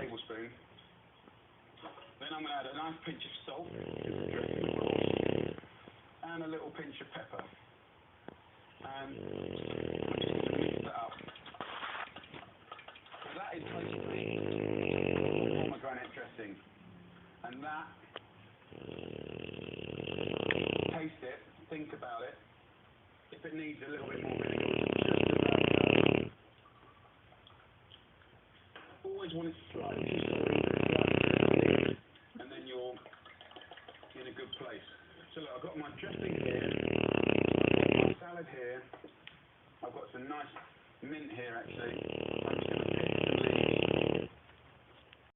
tablespoon. Then I'm going to add a nice pinch of salt, and a little pinch of pepper. And I'm just going to mix that up. So that is basically pomegranate dressing. And that, taste it, think about it. If it needs a little bit more vinegar, just about always want it slightly and then you're in a good place. So look, I've got my dressing